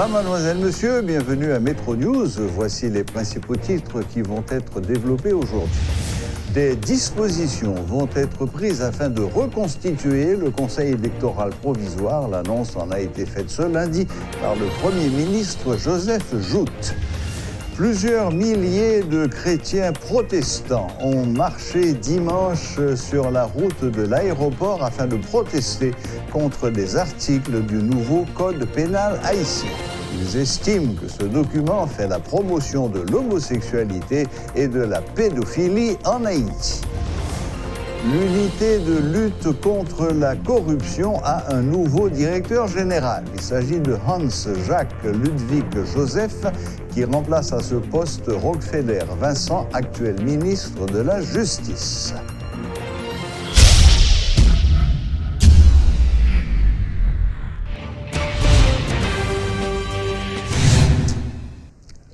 Mesdames, Mademoiselles, Messieurs, bienvenue à Métro News. Voici les principaux titres qui vont être développés aujourd'hui. Des dispositions vont être prises afin de reconstituer le Conseil électoral provisoire. L'annonce en a été faite ce lundi par le Premier ministre Joseph Joute. Plusieurs milliers de chrétiens protestants ont marché dimanche sur la route de l'aéroport afin de protester contre des articles du nouveau code pénal haïtien. Ils estiment que ce document fait la promotion de l'homosexualité et de la pédophilie en Haïti. L'unité de lutte contre la corruption a un nouveau directeur général. Il s'agit de Hans-Jacques Ludwig Joseph, qui remplace à ce poste Rockefeller Vincent, actuel ministre de la Justice.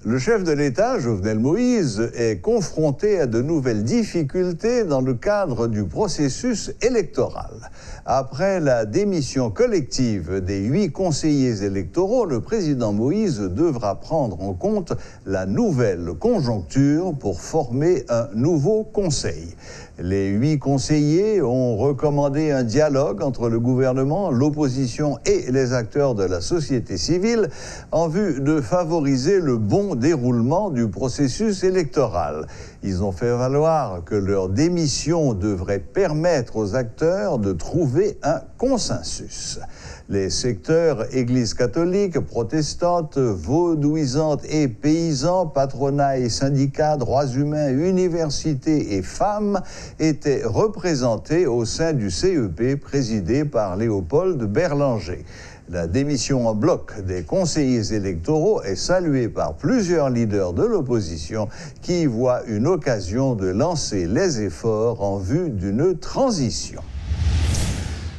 Le chef de l'État, Jovenel Moïse, est confronté à de nouvelles difficultés dans le cadre du processus électoral. Après la démission collective des 8 conseillers électoraux, le président Moïse devra prendre en compte la nouvelle conjoncture pour former un nouveau conseil. Les 8 conseillers ont recommandé un dialogue entre le gouvernement, l'opposition et les acteurs de la société civile en vue de favoriser le bon déroulement du processus électoral. Ils ont fait valoir que leur démission devrait permettre aux acteurs de trouver un consensus. Les secteurs Église catholique, protestante, vaudouisante et paysans, patronat et syndicats, droits humains, universités et femmes étaient représentés au sein du CEP présidé par Léopold Berlanger. La démission en bloc des conseillers électoraux est saluée par plusieurs leaders de l'opposition qui y voient une occasion de lancer les efforts en vue d'une transition.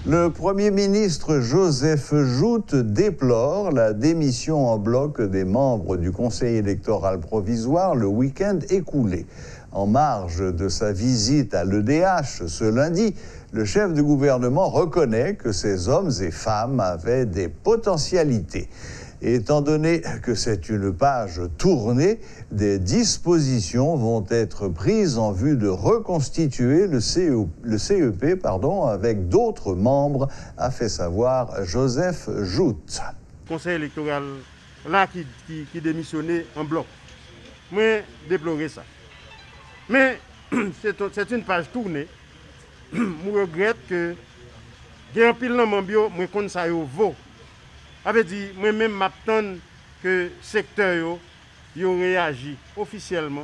Le Premier ministre Joseph Joute déplore la démission en bloc des membres du Conseil électoral provisoire le week-end écoulé. En marge de sa visite à l'EDH ce lundi, le chef du gouvernement reconnaît que ces hommes et femmes avaient des potentialités. Et étant donné que c'est une page tournée, des dispositions vont être prises en vue de reconstituer le CEP avec d'autres membres, a fait savoir Joseph Joute. Conseil électoral là qui démissionnait en bloc. Moi, déplorer ça. Mais c'est une page tournée. Je regrette que il y a un pile de membres, moi connais ça vaut. Avait dit moi-même m'attendre que le secteur yo réagi officiellement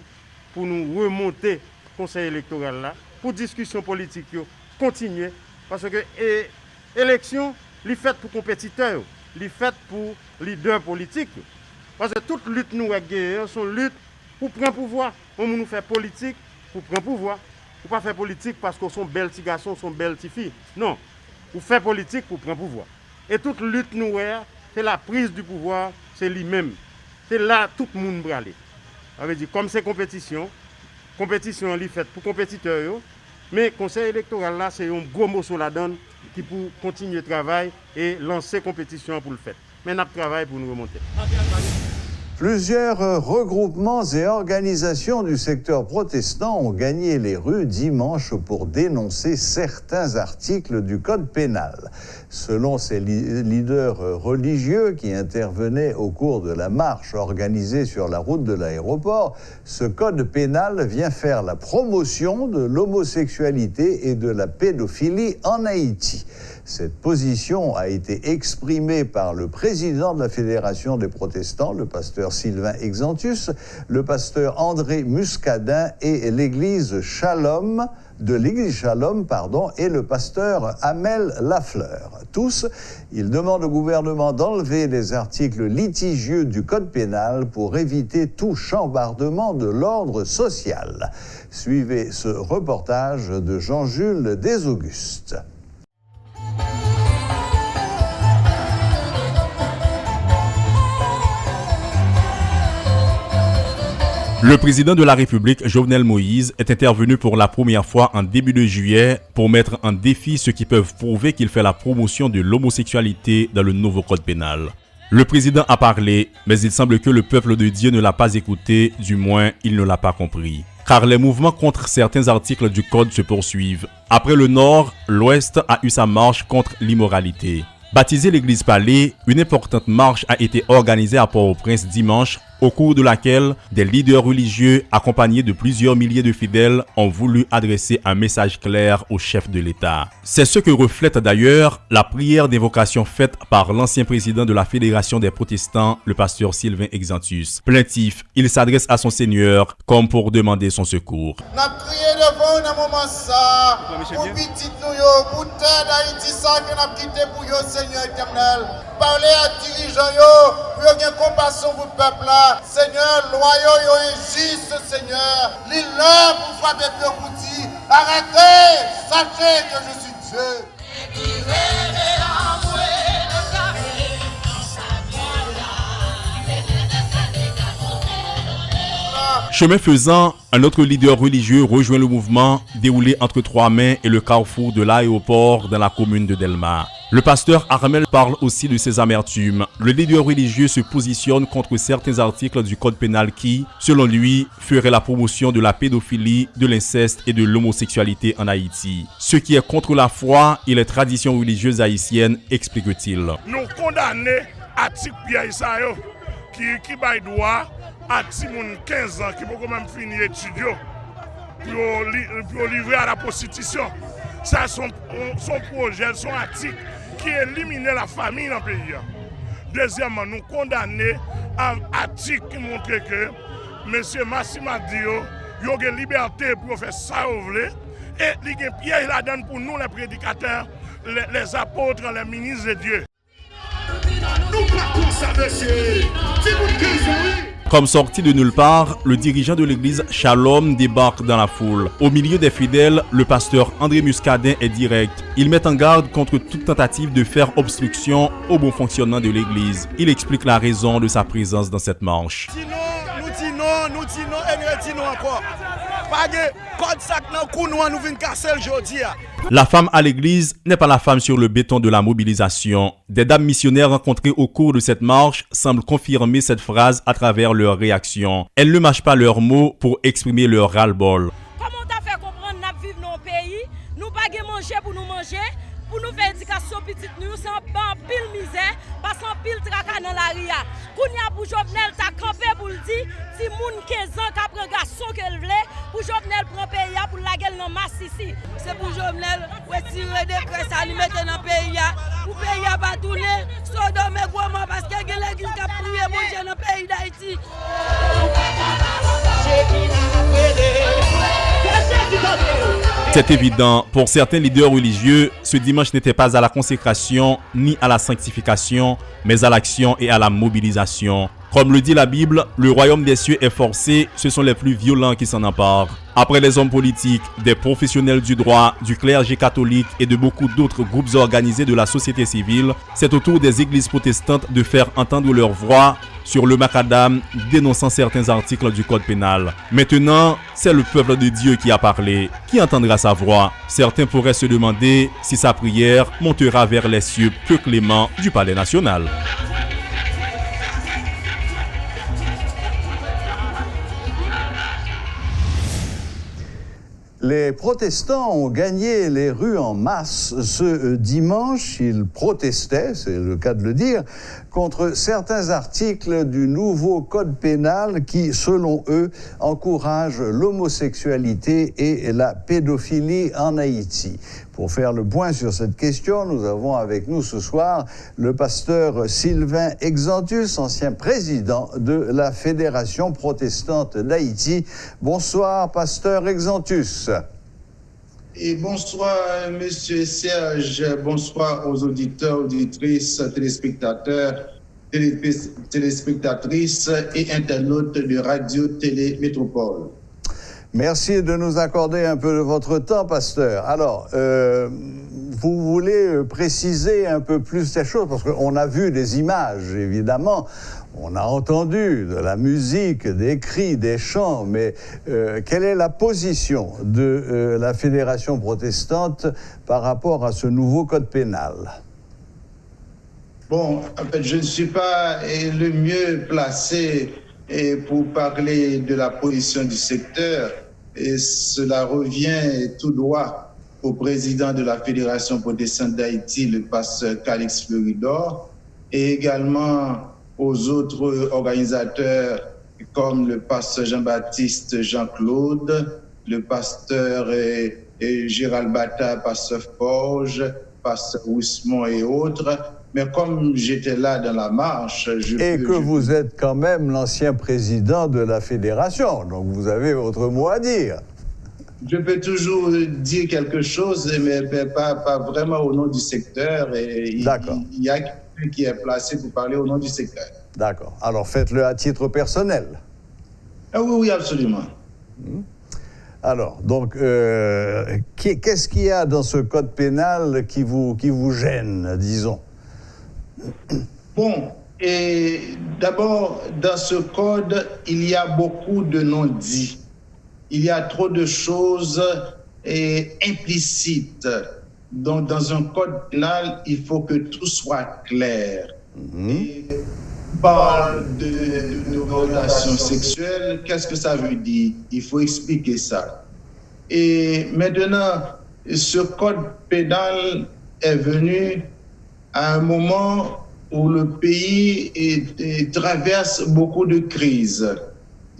pour nous remonter conseil électoral là pour discussion politique yo continuer parce que élection li fait pour compétiteurs, li fait pour leaders politiques parce que toute lutte nous gagne sont lutte pour prendre pouvoir. On nous fait politique pour prendre pouvoir. Ou pas faire politique parce qu'on sont belles petits garçons, sont belles petites filles. Non, ou faire politique pour prendre pouvoir. Et toute lutte nous c'est la prise du pouvoir, c'est lui-même. C'est là tout le monde va aller. Ça veut dire comme c'est compétition est faite pour compétiteurs, mais le conseil électoral là c'est un gros morceau la donne qui pour continuer le travail et lancer compétition pour le faire. Mais nous travaillons pour nous remonter. Plusieurs regroupements et organisations du secteur protestant ont gagné les rues dimanche pour dénoncer certains articles du Code pénal. Selon ces leaders religieux qui intervenaient au cours de la marche organisée sur la route de l'aéroport, ce Code pénal vient faire la promotion de l'homosexualité et de la pédophilie en Haïti. Cette position a été exprimée par le président de la Fédération des protestants, le pasteur Sylvain Exantus, le pasteur André Muscadin et l'église Shalom, et le pasteur Amel Lafleur. Tous, ils demandent au gouvernement d'enlever les articles litigieux du Code pénal pour éviter tout chambardement de l'ordre social. Suivez ce reportage de Jean-Jules Desaugustes. Le président de la République, Jovenel Moïse, est intervenu pour la première fois en début de juillet pour mettre en défi ceux qui peuvent prouver qu'il fait la promotion de l'homosexualité dans le nouveau code pénal. Le président a parlé, mais il semble que le peuple de Dieu ne l'a pas écouté, du moins il ne l'a pas compris. Car les mouvements contre certains articles du code se poursuivent. Après le Nord, l'Ouest a eu sa marche contre l'immoralité. Baptisée l'église Palais, une importante marche a été organisée à Port-au-Prince dimanche, au cours de laquelle des leaders religieux accompagnés de plusieurs milliers de fidèles ont voulu adresser un message clair au chef de l'État. C'est ce que reflète d'ailleurs la prière d'évocation faite par l'ancien président de la Fédération des protestants, le pasteur Sylvain Exantus. Plaintif, il s'adresse à son Seigneur comme pour demander son secours. N'a prié devant un moment ça, pour petit nous, pour terre d'Haïti ça que n'a quitté pour yo Seigneur éternel. Parlez à dirigeants pour avoir compassion pour le peuple là. Seigneur, loyaux et injuste, Seigneur. L'île pour frapper le petit. Arrêtez, sachez que je suis Dieu. Chemin faisant, un autre leader religieux rejoint le mouvement déroulé entre Trois-Mains et le carrefour de l'aéroport dans la commune de Delma. Le pasteur Armel parle aussi de ses amertumes. Le leader religieux se positionne contre certains articles du code pénal qui, selon lui, feraient la promotion de la pédophilie, de l'inceste et de l'homosexualité en Haïti. Ce qui est contre la foi et les traditions religieuses haïtiennes, explique-t-il. Nous condamnons l'article Pierre Isaïo qui baille droit à Timoun 15 ans qui peut quand même finir étudier pour livrer à la prostitution. Ça, son projet, son article qui élimine la famille dans le pays. Deuxièmement, nous condamnons un article qui montre que M. Massima Dio a une liberté pour faire ça vous voulez. Et il y a un piège là-dedans pour nous, les prédicateurs, les apôtres, les ministres de Dieu. Nous pas comme ça, monsieur. Comme sorti de nulle part, le dirigeant de l'église Shalom débarque dans la foule. Au milieu des fidèles, le pasteur André Muscadin est direct. Il met en garde contre toute tentative de faire obstruction au bon fonctionnement de l'église. Il explique la raison de sa présence dans cette marche. Nous disons et nous disons encore. Pas de code sac dans cou nous venons casser aujourd'hui. La femme à l'église n'est pas la femme sur le béton de la mobilisation. Des dames missionnaires rencontrées au cours de cette marche semblent confirmer cette phrase à travers leurs réactions. Elles ne mâchent pas leurs mots pour exprimer leur ras-le-bol. Comment t'as fait comprendre nous vivons dans le pays, nous pas manger pour nous manger, pour nous faire éducation petite nous sans pile misère, pas sans pile tracas dans la ria. Kounya pour Jovenel t'a campé pour le dire, si moun 15 ans qu'a pris garçon qu'elle voulait, pour Jovenel prend pays pour la gueule dans masse ici. C'est pour Jovenel retirer des crèches à nous mettre dans le pays pour pays pas tourner, Sodome et Gomorrhe parce que l'église qui a prié mon Dieu dans le pays d'Haïti. C'est évident, pour certains leaders religieux, ce dimanche n'était pas à la consécration ni à la sanctification, mais à l'action et à la mobilisation. Comme le dit la Bible, le royaume des cieux est forcé, ce sont les plus violents qui s'en emparent. Après les hommes politiques, des professionnels du droit, du clergé catholique et de beaucoup d'autres groupes organisés de la société civile, c'est au tour des églises protestantes de faire entendre leur voix sur le macadam dénonçant certains articles du code pénal. Maintenant, c'est le peuple de Dieu qui a parlé. Qui entendra sa voix? Certains pourraient se demander si sa prière montera vers les cieux peu cléments du palais national. Les protestants ont gagné les rues en masse ce dimanche. Ils protestaient, c'est le cas de le dire, contre certains articles du nouveau code pénal qui, selon eux, encouragent l'homosexualité et la pédophilie en Haïti. Pour faire le point sur cette question, nous avons avec nous ce soir le pasteur Sylvain Exantus, ancien président de la Fédération protestante d'Haïti. Bonsoir, pasteur Exantus. Et bonsoir, monsieur Serge. Bonsoir aux auditeurs, auditrices, téléspectatrices et internautes de Radio Télé Métropole. Merci de nous accorder un peu de votre temps, pasteur. Alors, vous voulez préciser un peu plus ces choses, parce qu'on a vu des images, évidemment, on a entendu de la musique, des cris, des chants, mais quelle est la position de la Fédération protestante par rapport à ce nouveau code pénal? Bon, en fait, je ne suis pas le mieux placé pour parler de la position du secteur. Et cela revient tout droit au président de la Fédération protestante d'Haïti, le pasteur Calix Fleuridor, et également aux autres organisateurs comme le pasteur Jean-Baptiste Jean-Claude, le pasteur Gérald Bata, pasteur Forge, pasteur Ousmont et autres. Mais comme j'étais là dans la marche... Vous êtes quand même l'ancien président de la fédération, donc vous avez votre mot à dire. Je peux toujours dire quelque chose, mais pas vraiment au nom du secteur. D'accord. Il y a quelqu'un qui est placé pour parler au nom du secteur. D'accord. Alors faites-le à titre personnel. Ah oui, absolument. Alors, donc, qu'est-ce qu'il y a dans ce code pénal qui vous gêne, disons? Bon, et d'abord, dans ce code, il y a beaucoup de non-dits. Il y a trop de choses implicites. Donc, dans un code pénal, il faut que tout soit clair. Et on parle de relations sexuelles, qu'est-ce que ça veut dire? Il faut expliquer ça. Et maintenant, ce code pénal est venu à un moment où le pays traverse beaucoup de crises.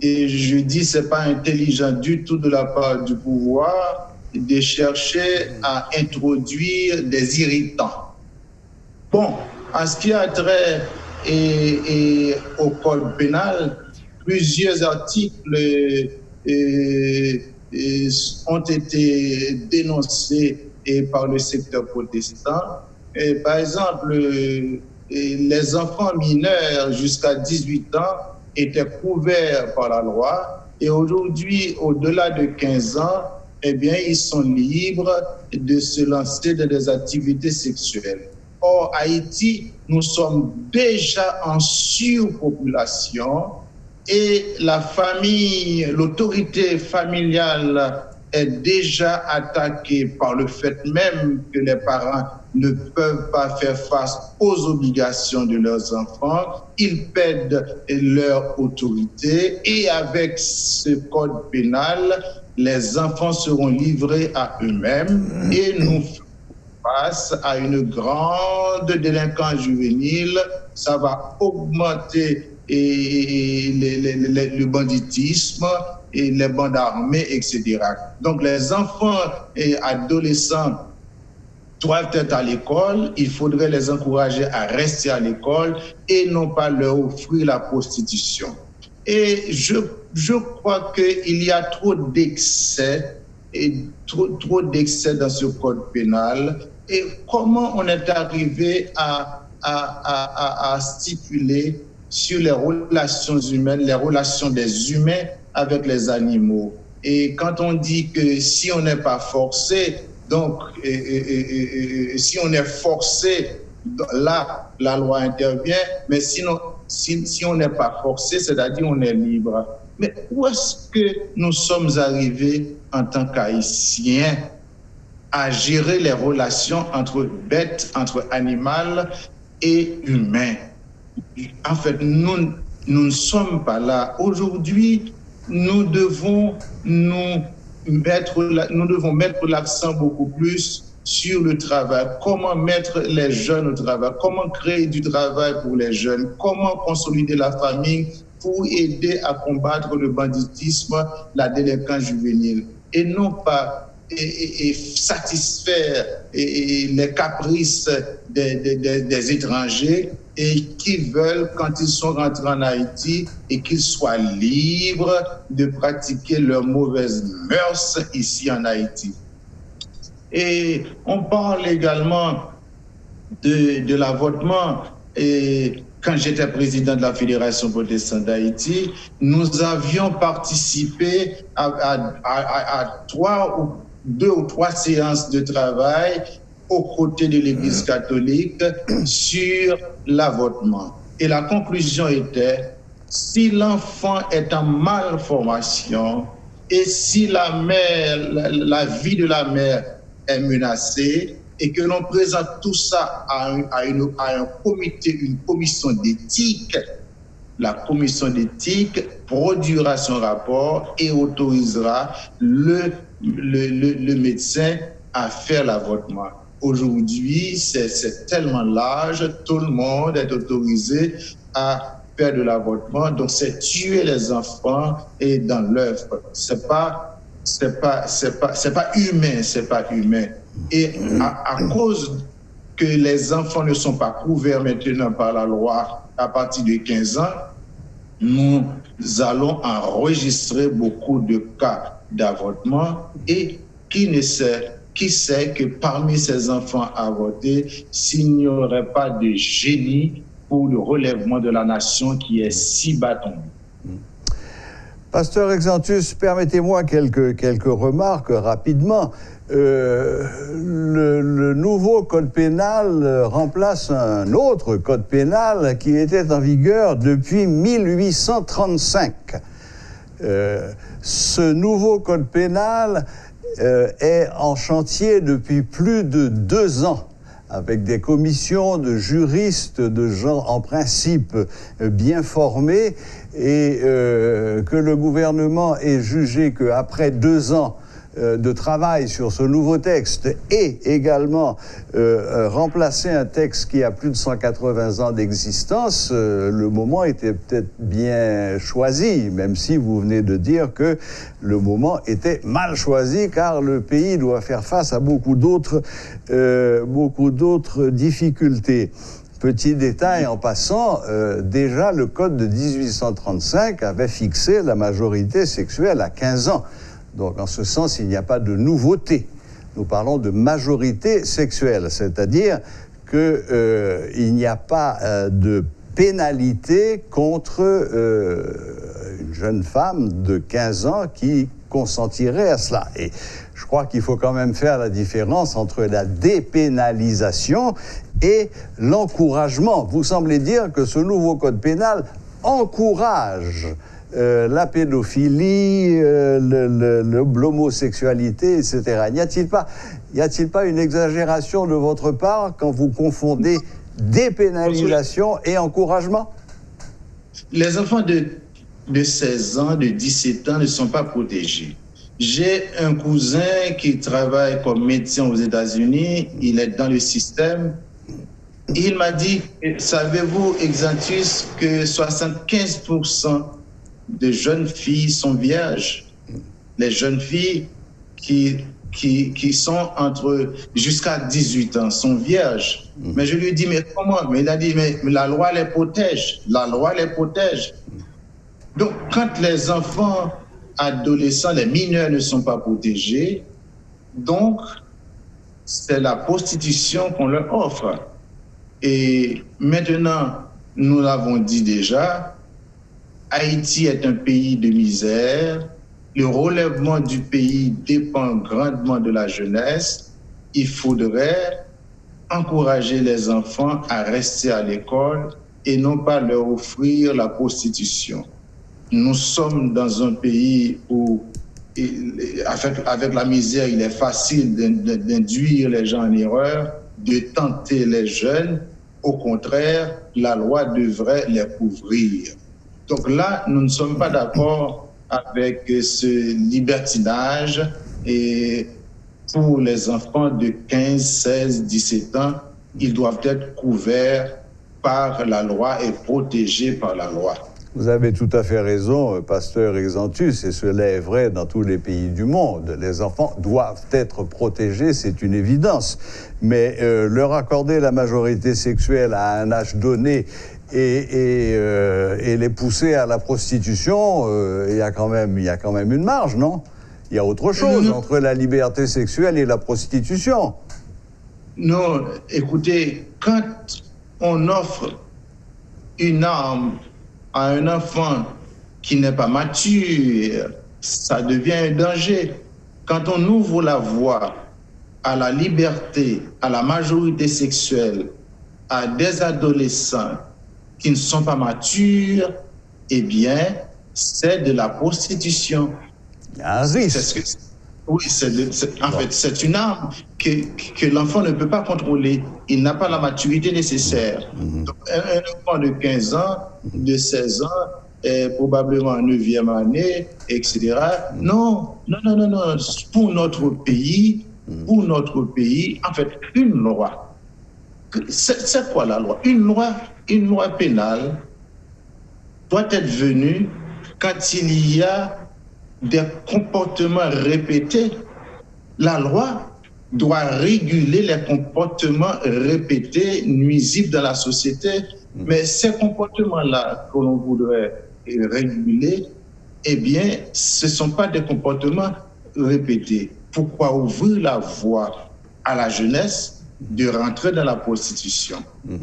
Et je dis, ce n'est pas intelligent du tout de la part du pouvoir de chercher à introduire des irritants. Bon, en ce qui a trait au code pénal, plusieurs articles ont été dénoncés par le secteur protestant. Et par exemple, les enfants mineurs jusqu'à 18 ans étaient couverts par la loi et aujourd'hui, au-delà de 15 ans, eh bien, ils sont libres de se lancer dans des activités sexuelles. Or, Haïti, nous sommes déjà en surpopulation et la famille, l'autorité familiale est déjà attaquée par le fait même que les parents ne peuvent pas faire face aux obligations de leurs enfants. Ils perdent leur autorité et avec ce code pénal, les enfants seront livrés à eux-mêmes et nous face à une grande délinquance juvénile. Ça va augmenter le banditisme et les bandes armées, etc. Donc les enfants et adolescents doivent être à l'école, il faudrait les encourager à rester à l'école et non pas leur offrir la prostitution. Et je crois qu'il y a trop d'excès trop d'excès dans ce code pénal. Et comment on est arrivé à stipuler sur les relations humaines, les relations des humains avec les animaux. Et quand on dit que si on n'est pas forcé, donc si on est forcé, là, la loi intervient, mais sinon, si on n'est pas forcé, c'est-à-dire on est libre. Mais où est-ce que nous sommes arrivés en tant qu'Haïtiens à gérer les relations entre bêtes, entre animaux et humains? En fait, nous ne sommes pas là. Aujourd'hui, nous devons mettre l'accent beaucoup plus sur le travail. Comment mettre les jeunes au travail? Comment créer du travail pour les jeunes? Comment consolider la famille pour aider à combattre le banditisme, la délinquance juvénile? Et non pas satisfaire les caprices des étrangers et qui veulent, quand ils sont rentrés en Haïti, et qu'ils soient libres de pratiquer leurs mauvaises mœurs ici en Haïti. Et on parle également de l'avortement. Et quand j'étais président de la Fédération protestante d'Haïti, nous avions participé à 2 ou 3 séances de travail aux côtés de l'Église catholique sur l'avortement. Et la conclusion était, si l'enfant est en malformation et si la vie de la mère est menacée, et que l'on présente tout ça à un comité, une commission d'éthique, la commission d'éthique produira son rapport et autorisera le médecin à faire l'avortement. Aujourd'hui, c'est tellement large, tout le monde est autorisé à faire de l'avortement, donc c'est tuer les enfants et dans l'œuvre. C'est pas humain. Et à cause que les enfants ne sont pas couverts maintenant par la loi à partir de 15 ans, nous allons enregistrer beaucoup de cas d'avortement et qui sait que parmi ces enfants avortés, s'il n'y aurait pas de génie pour le relèvement de la nation qui est si bâton. Pasteur Exantus, permettez-moi quelques remarques rapidement. Le nouveau code pénal remplace un autre code pénal qui était en vigueur depuis 1835. Ce nouveau code pénal est en chantier depuis plus de 2 ans, avec des commissions de juristes, de gens en principe bien formés, et que le gouvernement ait jugé qu'après 2 ans de travail sur ce nouveau texte et également remplacer un texte qui a plus de 180 ans d'existence, le moment était peut-être bien choisi, même si vous venez de dire que le moment était mal choisi, car le pays doit faire face à beaucoup d'autres difficultés. Petit détail en passant, déjà le code de 1835 avait fixé la majorité sexuelle à 15 ans. Donc, en ce sens, il n'y a pas de nouveauté. Nous parlons de majorité sexuelle, c'est-à-dire qu'il n'y a pas de pénalité contre une jeune femme de 15 ans qui consentirait à cela. Et je crois qu'il faut quand même faire la différence entre la dépénalisation et l'encouragement. Vous semblez dire que ce nouveau code pénal encourage la pédophilie, l'homosexualité, etc. N'y a-t-il pas une exagération de votre part quand vous confondez dépénalisation et encouragement? Les enfants de 16 ans, de 17 ans ne sont pas protégés. J'ai un cousin qui travaille comme médecin aux États-Unis, il est dans le système. Il m'a dit, savez-vous, Exantus, que 75% de jeunes filles sont vierges. Les jeunes filles qui sont jusqu'à 18 ans sont vierges. Mais je lui ai dit, mais comment? Mais il a dit, mais la loi les protège. La loi les protège. Donc, quand les enfants adolescents, les mineurs ne sont pas protégés, donc, c'est la prostitution qu'on leur offre. Et maintenant, nous l'avons dit déjà, Haïti est un pays de misère. Le relèvement du pays dépend grandement de la jeunesse. Il faudrait encourager les enfants à rester à l'école et non pas leur offrir la prostitution. Nous sommes dans un pays où, avec la misère, il est facile d'induire les gens en erreur, de tenter les jeunes. Au contraire, la loi devrait les couvrir. Donc là, nous ne sommes pas d'accord avec ce libertinage et pour les enfants de 15, 16, 17 ans, ils doivent être couverts par la loi et protégés par la loi. Vous avez tout à fait raison, pasteur Exantus, et cela est vrai dans tous les pays du monde. Les enfants doivent être protégés, c'est une évidence. Mais leur accorder la majorité sexuelle à un âge donné et les pousser à la prostitution, il y a quand même une marge, non? Il y a autre chose entre la liberté sexuelle et la prostitution. Non, écoutez, quand on offre une arme à un enfant qui n'est pas mature, ça devient un danger. Quand on ouvre la voie à la liberté, à la majorité sexuelle, à des adolescents qui ne sont pas matures, eh bien, c'est de la prostitution. Il y a un risque. Oui, en fait, c'est une arme que l'enfant ne peut pas contrôler. Il n'a pas la maturité nécessaire. Donc, un enfant de 15 ans, de 16 ans, probablement en 9e année, etc. Non. Pour notre pays, en fait, une loi. C'est quoi la loi? Une loi pénale doit être venue quand il y a des comportements répétés. La loi doit réguler les comportements répétés nuisibles dans la société. Mais ces comportements-là que l'on voudrait réguler, eh bien, ce ne sont pas des comportements répétés. Pourquoi ouvrir la voie à la jeunesse de rentrer dans la prostitution?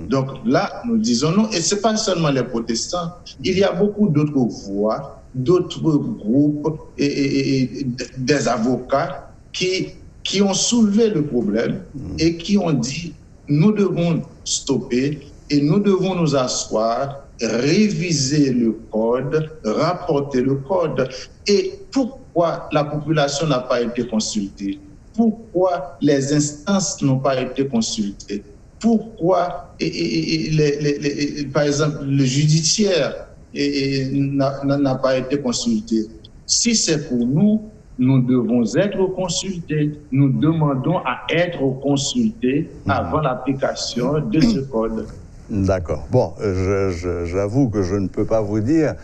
Donc là, nous disons non. Et ce n'est pas seulement les protestants. Il y a beaucoup d'autres voies, d'autres groupes et des avocats qui ont soulevé le problème et qui ont dit nous devons stopper et nous devons nous asseoir, réviser le code, rapporter le code. Et pourquoi la population n'a pas été consultée? Pourquoi les instances n'ont pas été consultées? Pourquoi, par exemple, le judiciaire n'a pas été consulté? Si c'est pour nous, nous devons être consultés. Nous demandons à être consultés avant l'application de ce code. D'accord. Bon, j'avoue que je ne peux pas vous dire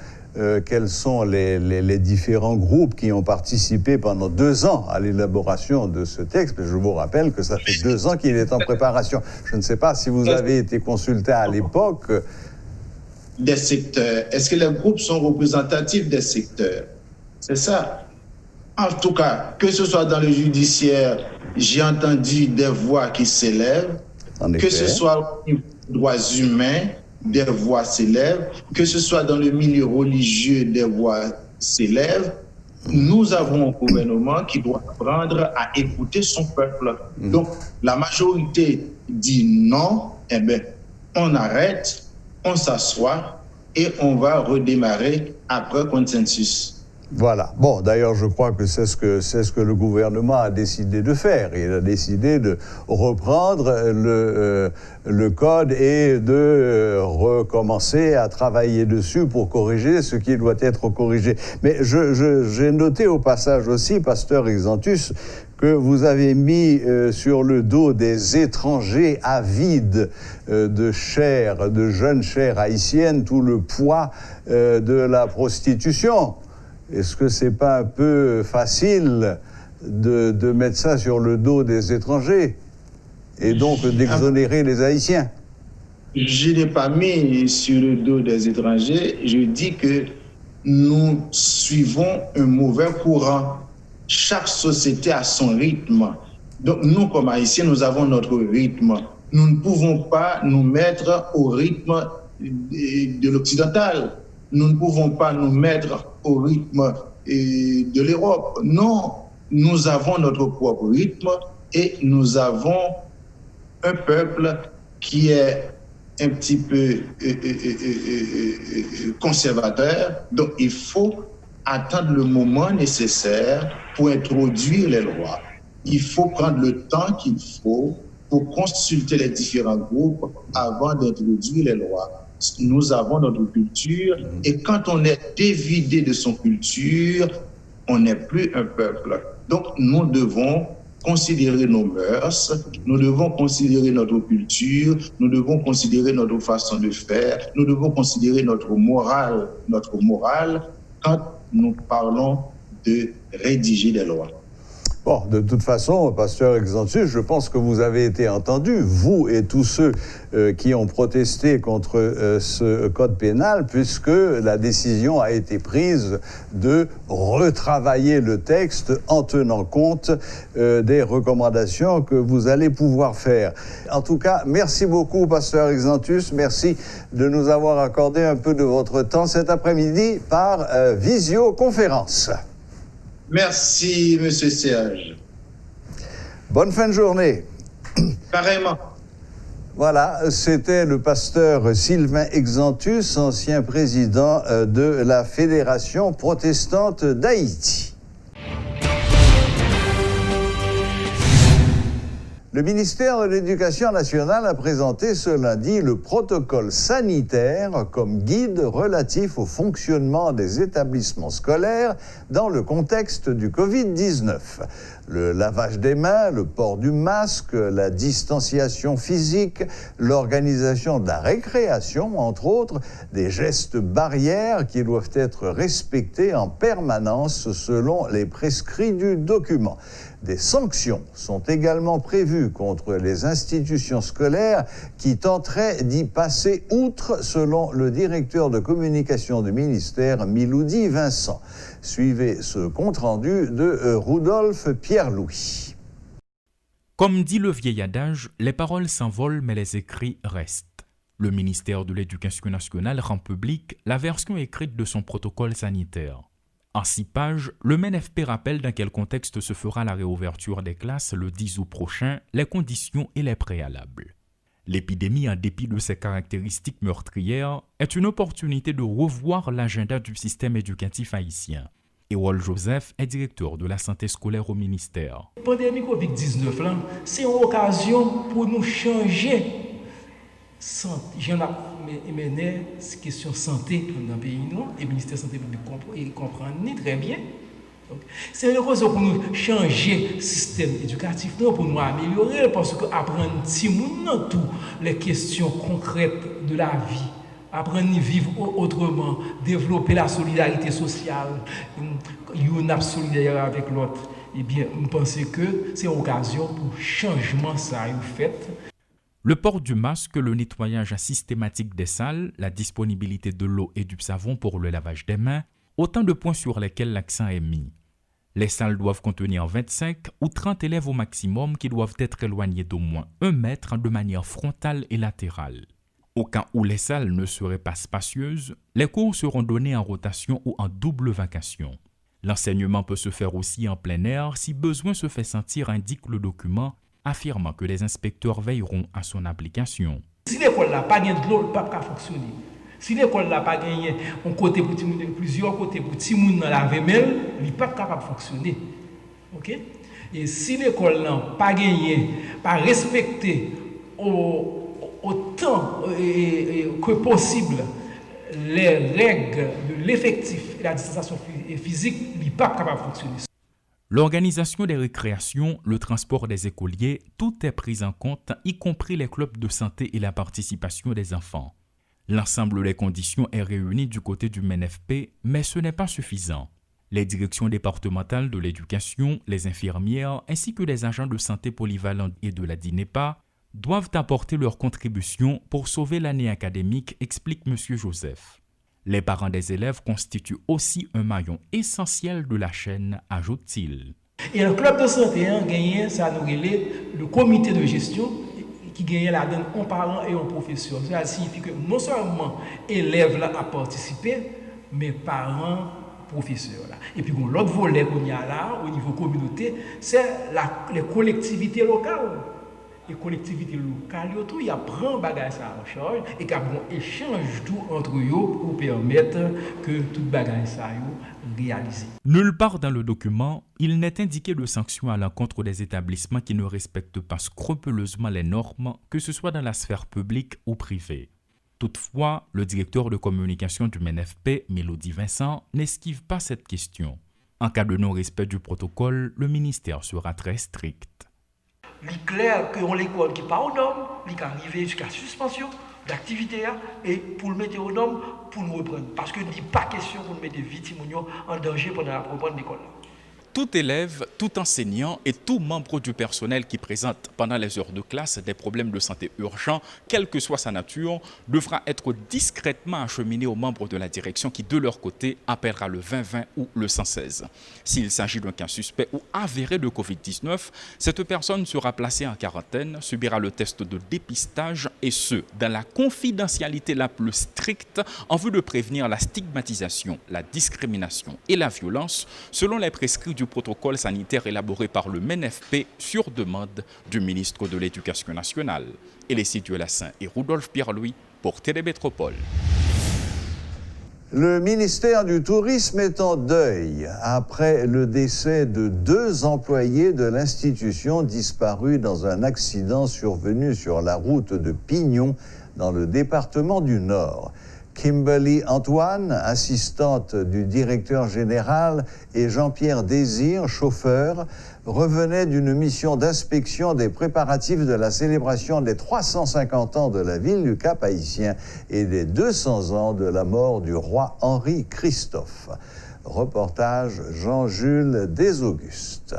quels sont les différents groupes qui ont participé pendant 2 ans à l'élaboration de ce texte. Mais je vous rappelle que ça fait 2 ans qu'il est en préparation. Je ne sais pas si vous avez été consulté à l'époque. Des secteurs. Est-ce que les groupes sont représentatifs des secteurs? C'est ça. En tout cas, que ce soit dans le judiciaire, j'ai entendu des voix qui s'élèvent. Que ce soit au niveau des droits humains, des voix s'élèvent. Que ce soit dans le milieu religieux, des voix s'élèvent. Nous avons un gouvernement qui doit apprendre à écouter son peuple. Donc, la majorité dit non, eh bien, on arrête, on s'assoit et on va redémarrer après consensus. Voilà. Bon, d'ailleurs, je crois que c'est ce que le gouvernement a décidé de faire. Il a décidé de reprendre le code et de recommencer à travailler dessus pour corriger ce qui doit être corrigé. Mais j'ai noté au passage aussi, pasteur Exantus, que vous avez mis sur le dos des étrangers avides de chair, de jeunes chairs haïtiennes, tout le poids de la prostitution. Est-ce que c'est pas un peu facile de mettre ça sur le dos des étrangers et donc d'exonérer les Haïtiens? Je n'ai pas mis sur le dos des étrangers. Je dis que nous suivons un mauvais courant. Chaque société a son rythme. Donc nous, comme Haïtiens, nous avons notre rythme. Nous ne pouvons pas nous mettre au rythme de l'occidental. Nous ne pouvons pas nous mettre au rythme de l'Europe. Non, nous avons notre propre rythme et nous avons un peuple qui est un petit peu conservateur. Donc, il faut attendre le moment nécessaire pour introduire les lois. Il faut prendre le temps qu'il faut pour consulter les différents groupes avant d'introduire les lois. Nous avons notre culture et quand on est dévidé de son culture, on n'est plus un peuple. Donc, nous devons considérer nos mœurs, nous devons considérer notre culture, nous devons considérer notre façon de faire, nous devons considérer notre morale quand nous parlons de rédiger des lois. Bon, de toute façon, pasteur Exantus, je pense que vous avez été entendu, vous et tous ceux qui ont protesté contre ce code pénal, puisque la décision a été prise de retravailler le texte en tenant compte des recommandations que vous allez pouvoir faire. En tout cas, merci beaucoup, pasteur Exantus. Merci de nous avoir accordé un peu de votre temps cet après-midi par visioconférence. Merci, M. Serge. Bonne fin de journée. Pareillement. Voilà, c'était le pasteur Sylvain Exantus, ancien président de la Fédération protestante d'Haïti. Le ministère de l'Éducation nationale a présenté ce lundi le protocole sanitaire comme guide relatif au fonctionnement des établissements scolaires dans le contexte du Covid-19. Le lavage des mains, le port du masque, la distanciation physique, l'organisation de la récréation, entre autres, des gestes barrières qui doivent être respectés en permanence selon les prescrits du document. Des sanctions sont également prévues contre les institutions scolaires qui tenteraient d'y passer outre, selon le directeur de communication du ministère, Miloudi Vincent. Suivez ce compte-rendu de Rudolf Pierre-Louis. Comme dit le vieil adage, les paroles s'envolent mais les écrits restent. Le ministère de l'Éducation nationale rend public la version écrite de son protocole sanitaire. En 6 pages, le MNFP rappelle dans quel contexte se fera la réouverture des classes le 10 août prochain, les conditions et les préalables. L'épidémie, en dépit de ses caractéristiques meurtrières, est une opportunité de revoir l'agenda du système éducatif haïtien. Ewol Joseph est directeur de la santé scolaire au ministère. La pandémie COVID-19, c'est une occasion pour nous changer. J'en ai mené cette question de santé dans le pays, et le ministère de la Santé comprend très bien. C'est une raison pour nous changer le système éducatif, pour nous améliorer, parce qu'apprendre toutes les questions concrètes de la vie, apprendre à vivre autrement, développer la solidarité sociale, une solidaire avec l'autre, eh bien, nous pensons que c'est une occasion pour changement ça fait. Le port du masque, le nettoyage systématique des salles, la disponibilité de l'eau et du savon pour le lavage des mains, autant de points sur lesquels l'accent est mis. Les salles doivent contenir 25 ou 30 élèves au maximum qui doivent être éloignés d'au moins 1 mètre de manière frontale et latérale. Au cas où les salles ne seraient pas spacieuses, les cours seront donnés en rotation ou en double vacation. L'enseignement peut se faire aussi en plein air si besoin se fait sentir, indique le document, affirmant que les inspecteurs veilleront à son application. Si l'école n'a pas de l'eau, elle ne peut pas fonctionner. Si l'école n'a pas gagné plusieurs côtés pour tout le monde dans la VML, elle n'est pas capable de fonctionner. Okay? Et si l'école n'a pas gagné, pas respecté autant que possible les règles de l'effectif et la distanciation physique, elle n'est pas capable de fonctionner. L'organisation des récréations, le transport des écoliers, tout est pris en compte, y compris les clubs de santé et la participation des enfants. L'ensemble des conditions est réuni du côté du MNFP, mais ce n'est pas suffisant. Les directions départementales de l'éducation, les infirmières ainsi que les agents de santé polyvalents et de la DINEPA doivent apporter leur contribution pour sauver l'année académique, explique M. Joseph. Les parents des élèves constituent aussi un maillon essentiel de la chaîne, ajoute-t-il. Et le club de santé a gagné, ça nous relève, le comité de gestion qui gagne la donne un parent et un professeur. Ça signifie que non seulement élèves là a participé, mais parents, professeurs là. Et puis l'autre volet qu'on y a là, au niveau communauté, c'est les collectivités locales. Les collectivités locales, il y a prend bagage ça en charge et qu'il y a un échange tout entre eux pour permettre que tout bagage ça réalisé. Nulle part dans le document, il n'est indiqué de sanctions à l'encontre des établissements qui ne respectent pas scrupuleusement les normes, que ce soit dans la sphère publique ou privée. Toutefois, le directeur de communication du MNFP, Miloudi Vincent, n'esquive pas cette question. En cas de non-respect du protocole, le ministère sera très strict. Il est clair qu'on l'école qui pas aux normes, il est arrivé jusqu'à suspension d'activité et pour le mettre aux normes, pour nous reprendre. Parce que il n'est pas question pour nous mettre des victimes en danger pendant la reprendre de l'école. Tout élève, tout enseignant et tout membre du personnel qui présente pendant les heures de classe des problèmes de santé urgents, quelle que soit sa nature, devra être discrètement acheminé aux membres de la direction qui, de leur côté, appellera le 2020 ou le 116. S'il s'agit d'un cas suspect ou avéré de Covid-19, cette personne sera placée en quarantaine, subira le test de dépistage et ce, dans la confidentialité la plus stricte en vue de prévenir la stigmatisation, la discrimination et la violence selon les prescrits du protocole sanitaire élaboré par le MNFP sur demande du ministre de l'Éducation nationale. Elissidue Lassin et Rudolf Pierre-Louis pour Télémétropole. Le ministère du Tourisme est en deuil après le décès de 2 employés de l'institution disparus dans un accident survenu sur la route de Pignon dans le département du Nord. Kimberly Antoine, assistante du directeur général, et Jean-Pierre Désir, chauffeur, revenaient d'une mission d'inspection des préparatifs de la célébration des 350 ans de la ville du Cap-Haïtien et des 200 ans de la mort du roi Henri Christophe. Reportage Jean-Jules Desaugustes.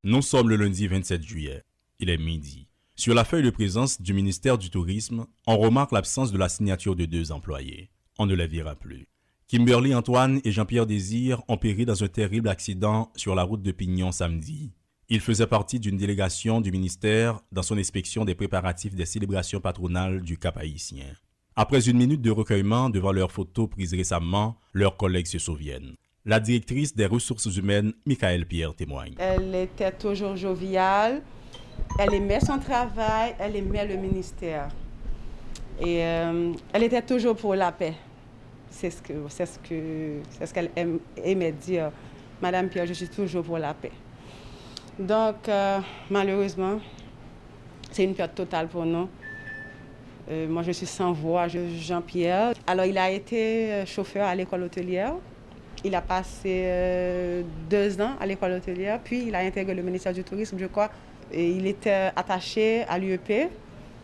Nous sommes le lundi 27 juillet. Il est midi. Sur la feuille de présence du ministère du Tourisme, on remarque l'absence de la signature de 2 employés. On ne les verra plus. Kimberly Antoine et Jean-Pierre Désir ont péri dans un terrible accident sur la route de Pignon samedi. Ils faisaient partie d'une délégation du ministère dans son inspection des préparatifs des célébrations patronales du Cap-Haïtien. Après une minute de recueillement devant leurs photos prises récemment, leurs collègues se souviennent. La directrice des ressources humaines, Michael Pierre, témoigne. Elle était toujours joviale, elle aimait son travail, elle aimait le ministère. Et elle était toujours pour la paix. C'est ce qu'elle aimait dire. Madame Pierre, je suis toujours pour la paix. Donc, malheureusement, c'est une perte totale pour nous. Moi, je suis sans voix, Jean-Pierre. Alors, il a été chauffeur à l'école hôtelière. Il a passé 2 ans à l'école hôtelière, puis il a intégré le ministère du Tourisme, je crois. Et il était attaché à l'UEP,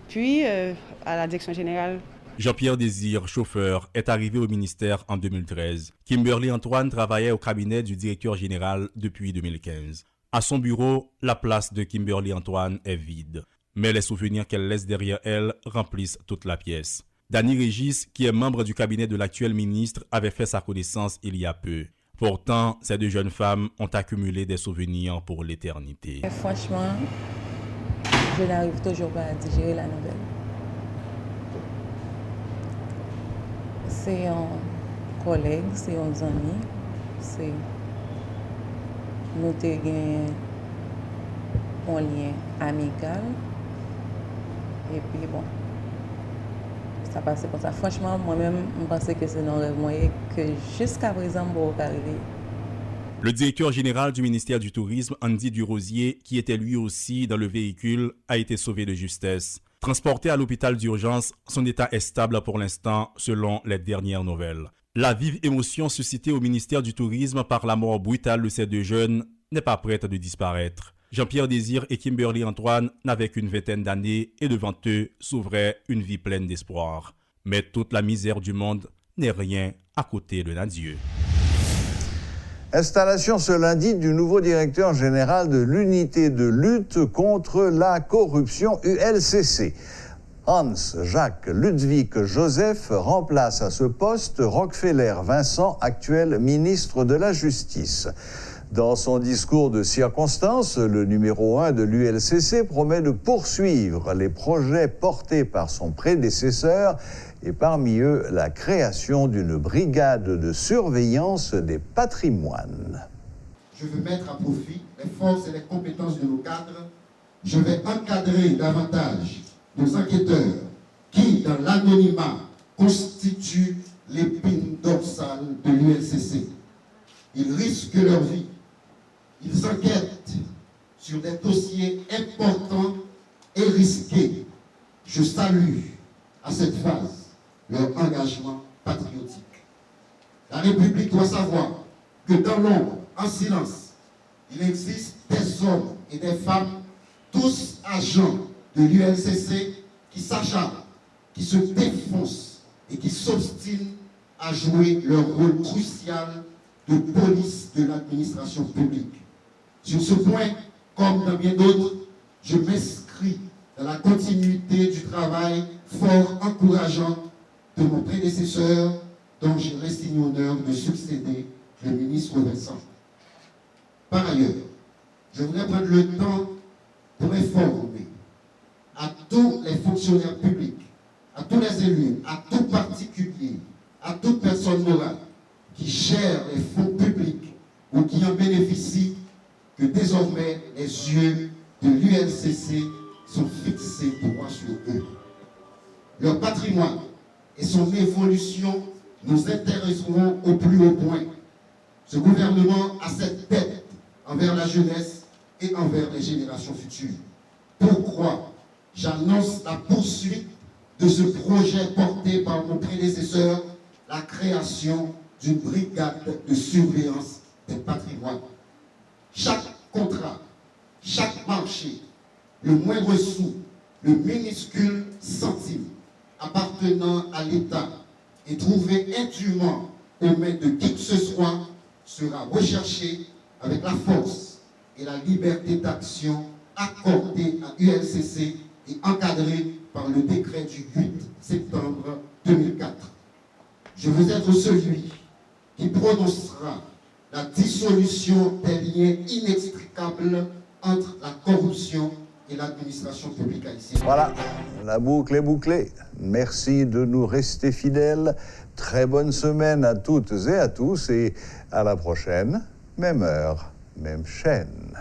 puis à la direction générale. Jean-Pierre Désir, chauffeur, est arrivé au ministère en 2013. Kimberly Antoine travaillait au cabinet du directeur général depuis 2015. À son bureau, la place de Kimberly Antoine est vide. Mais les souvenirs qu'elle laisse derrière elle remplissent toute la pièce. Dany Régis, qui est membre du cabinet de l'actuel ministre, avait fait sa connaissance il y a peu. Pourtant, ces 2 jeunes femmes ont accumulé des souvenirs pour l'éternité. Franchement, je n'arrive toujours pas à digérer la nouvelle. C'est un collègue, c'est un ami, c'est nous avons un lien amical. Et puis bon, ça passe comme ça. Franchement, moi-même, je pensais que c'est un rêve moyen que jusqu'à présent, je vais arriver. Le directeur général du ministère du Tourisme, Andy Durosier, qui était lui aussi dans le véhicule, a été sauvé de justesse. Transporté à l'hôpital d'urgence, son état est stable pour l'instant, selon les dernières nouvelles. La vive émotion suscitée au ministère du Tourisme par la mort brutale de ces 2 jeunes n'est pas prête de disparaître. Jean-Pierre Désir et Kimberly Antoine n'avaient qu'une vingtaine d'années et devant eux s'ouvrait une vie pleine d'espoir. Mais toute la misère du monde n'est rien à côté de Dieu. Installation ce lundi du nouveau directeur général de l'unité de lutte contre la corruption ULCC. Hans-Jacques Ludwig Joseph remplace à ce poste Rockefeller Vincent, actuel ministre de la Justice. Dans son discours de circonstance, le numéro 1 de l'ULCC promet de poursuivre les projets portés par son prédécesseur et parmi eux la création d'une brigade de surveillance des patrimoines. Je veux mettre à profit les forces et les compétences de nos cadres. Je vais encadrer davantage nos enquêteurs qui, dans l'anonymat, constituent l'épine dorsale de l'ULCC. Ils risquent leur vie. Ils enquêtent sur des dossiers importants et risqués. Je salue à cette phase leur engagement patriotique. La République doit savoir que dans l'ombre, en silence, il existe des hommes et des femmes, tous agents de l'ULCC, qui s'acharnent, qui se défoncent et qui s'obstinent à jouer leur rôle crucial de police de l'administration publique. Sur ce point, comme dans bien d'autres, je m'inscris dans la continuité du travail fort encourageant de mon prédécesseur, dont j'ai l'insigne honneur de succéder, le ministre Vincent. Par ailleurs, je voudrais prendre le temps pour informer à tous les fonctionnaires publics, à tous les élus, à tout particulier, à toute personne morale qui gère les fonds publics ou qui en bénéficient, que désormais les yeux de l'ULCC sont fixés droit sur eux. Leur patrimoine et son évolution nous intéresserons au plus haut point. Ce gouvernement a cette dette envers la jeunesse et envers les générations futures. Pourquoi j'annonce la poursuite de ce projet porté par mon prédécesseur, la création d'une brigade de surveillance des patrimoines. Chaque contrat, chaque marché, le moindre sou, le minuscule centime appartenant à l'État et trouvé indûment aux mains de qui que ce soit sera recherché avec la force et la liberté d'action accordée à ULCC et encadrée par le décret du 8 septembre 2004. Je veux être celui qui prononcera la dissolution des liens inextricables entre la corruption et l'administration publique haïtienne. Voilà, la boucle est bouclée. Merci de nous rester fidèles. Très bonne semaine à toutes et à tous et à la prochaine, même heure, même chaîne.